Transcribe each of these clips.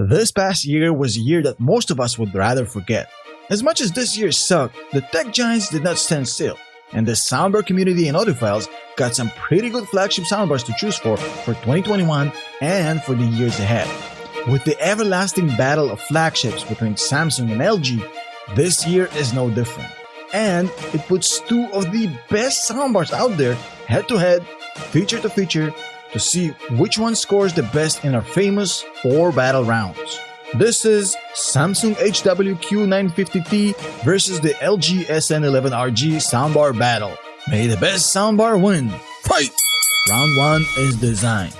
This past year was a year that most of us would rather forget. As much as this year sucked, the tech giants did not stand still, and the soundbar community and audiophiles got some pretty good flagship soundbars to choose for 2021 and for the years ahead. With the everlasting battle of flagships between Samsung and LG, this year is no different. And it puts two of the best soundbars out there head to head, feature to feature, to see which one scores the best in our famous 4 battle rounds. This is Samsung HW-Q950T versus the LG SN11RG soundbar battle. May the best soundbar win. Fight! Round 1 is design.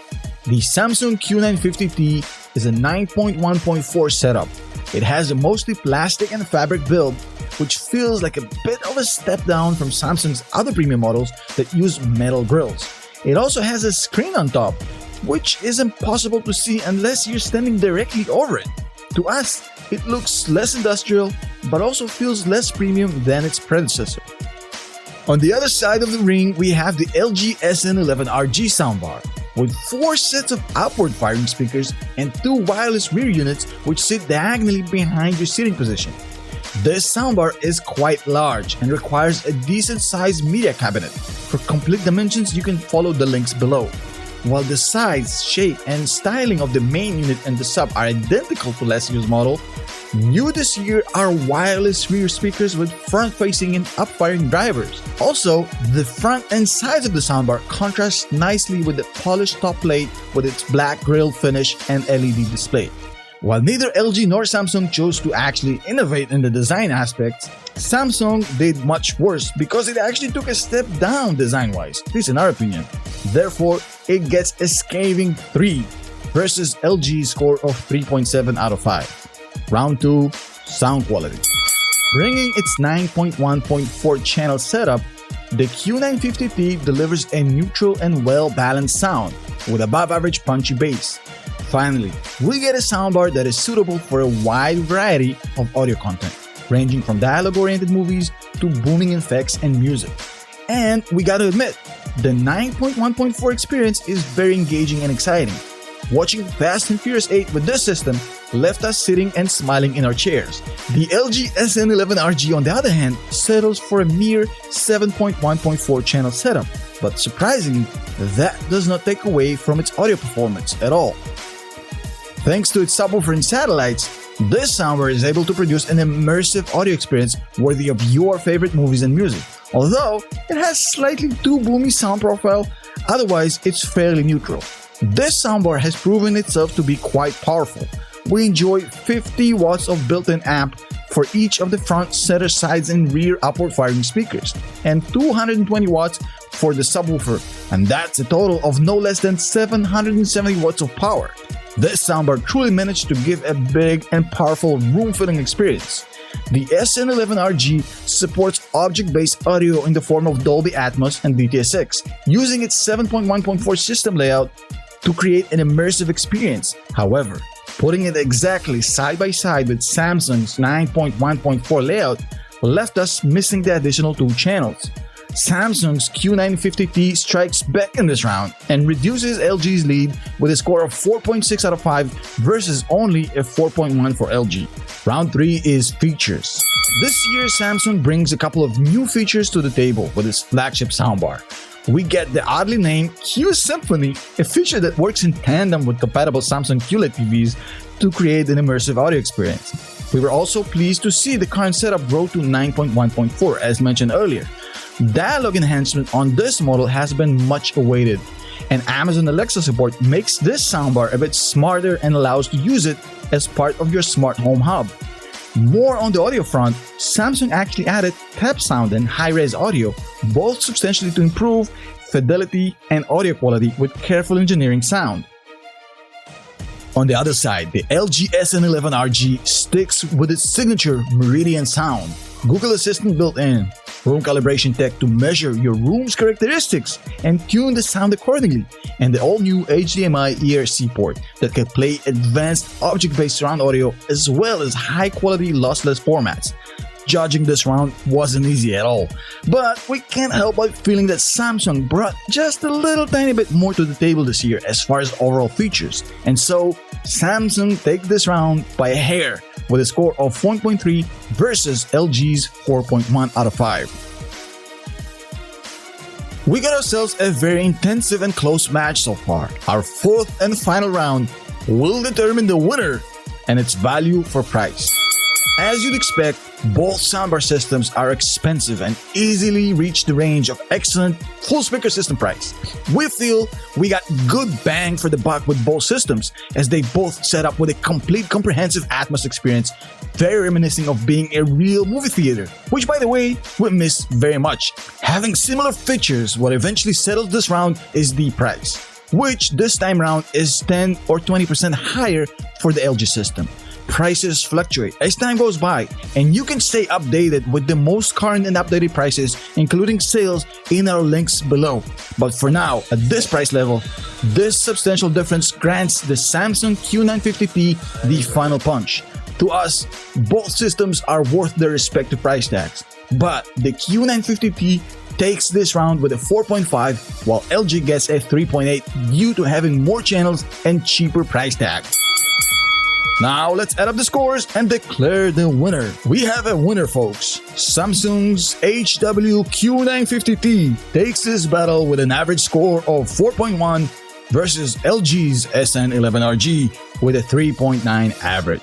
The Samsung Q950T is a 9.1.4 setup. It has a mostly plastic and fabric build, which feels like a bit of a step down from Samsung's other premium models that use metal grills. It also has a screen on top, which is impossible to see unless you're standing directly over it. To us, it looks less industrial, but also feels less premium than its predecessor. On the other side of the ring, we have the LG SN11RG soundbar, with 4 sets of outward firing speakers and 2 wireless rear units which sit diagonally behind your sitting position. This soundbar is quite large and requires a decent-sized media cabinet. For complete dimensions, you can follow the links below. While the size, shape, and styling of the main unit and the sub are identical to last year's model, new this year are wireless rear speakers with front-facing and up-firing drivers. Also, the front and sides of the soundbar contrast nicely with the polished top plate with its black grille finish and LED display. While neither LG nor Samsung chose to actually innovate in the design aspects, Samsung did much worse because it actually took a step down design-wise, at least in our opinion. Therefore, it gets a scathing 3 versus LG's score of 3.7 out of 5. Round 2, sound quality. Bringing its 9.1.4 channel setup, the Q950T delivers a neutral and well-balanced sound with above-average punchy bass. Finally, we get a soundbar that is suitable for a wide variety of audio content, ranging from dialogue-oriented movies to booming effects and music. And we gotta admit, the 9.1.4 experience is very engaging and exciting. Watching Fast and Furious 8 with this system left us sitting and smiling in our chairs. The LG SN11RG, on the other hand, settles for a mere 7.1.4 channel setup, but surprisingly, that does not take away from its audio performance at all. Thanks to its subwoofer and satellites, this soundbar is able to produce an immersive audio experience worthy of your favorite movies and music. Although it has slightly too boomy sound profile, otherwise it's fairly neutral. This soundbar has proven itself to be quite powerful. We enjoy 50 watts of built-in amp for each of the front, center, sides, and rear upward firing speakers, and 220 watts for the subwoofer, and that's a total of no less than 770 watts of power. This soundbar truly managed to give a big and powerful room-filling experience. The SN11RG supports object-based audio in the form of Dolby Atmos and DTS:X, using its 7.1.4 system layout to create an immersive experience. However, putting it exactly side by side with Samsung's 9.1.4 layout left us missing the additional 2 channels. Samsung's Q950T strikes back in this round and reduces LG's lead with a score of 4.6 out of 5 versus only a 4.1 for LG. Round 3 is features. This year, Samsung brings a couple of new features to the table with its flagship soundbar. We get the oddly named Q-Symphony, a feature that works in tandem with compatible Samsung QLED TVs to create an immersive audio experience. We were also pleased to see the current setup grow to 9.1.4 as mentioned earlier. Dialogue enhancement on this model has been much awaited, and Amazon Alexa support makes this soundbar a bit smarter and allows to use it as part of your smart home hub. More on the audio front, Samsung actually added tap sound and high-res audio, both substantially to improve fidelity and audio quality with careful engineering sound. On the other side, the LG SN11RG sticks with its signature Meridian sound, Google Assistant built in, room calibration tech to measure your room's characteristics and tune the sound accordingly, and the all-new HDMI ERC port that can play advanced object-based surround audio as well as high-quality lossless formats. Judging this round wasn't easy at all, but we can't help but feeling that Samsung brought just a little tiny bit more to the table this year as far as overall features, and so Samsung take this round by a hair with a score of 4.3 versus LG's 4.1 out of 5. We got ourselves a very intensive and close match so far. Our fourth and final round will determine the winner and its value for price. As you'd expect, both soundbar systems are expensive and easily reach the range of excellent full speaker system price. We feel we got good bang for the buck with both systems, as they both set up with a complete comprehensive Atmos experience, very reminiscent of being a real movie theater, which by the way, we miss very much. Having similar features, what eventually settles this round is the price, which this time round is 10 or 20% higher for the LG system. Prices fluctuate as time goes by, and you can stay updated with the most current and updated prices, including sales, in our links below. But for now, at this price level, this substantial difference grants the Samsung Q950T the final punch. To us, both systems are worth their respective price tags, but the Q950T takes this round with a 4.5, while LG gets a 3.8 due to having more channels and cheaper price tag. Now let's add up the scores and declare the winner. We have a winner, folks. Samsung's HW-Q950T takes this battle with an average score of 4.1 versus LG's SN11RG with a 3.9 average.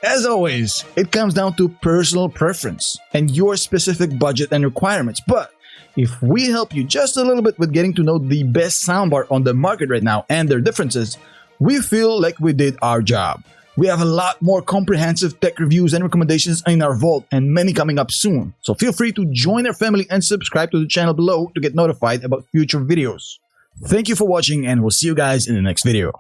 As always, it comes down to personal preference and your specific budget and requirements, but if we help you just a little bit with getting to know the best soundbar on the market right now and their differences, we feel like we did our job. We have a lot more comprehensive tech reviews and recommendations in our vault, and many coming up soon. So feel free to join our family and subscribe to the channel below to get notified about future videos. Thank you for watching, and we'll see you guys in the next video.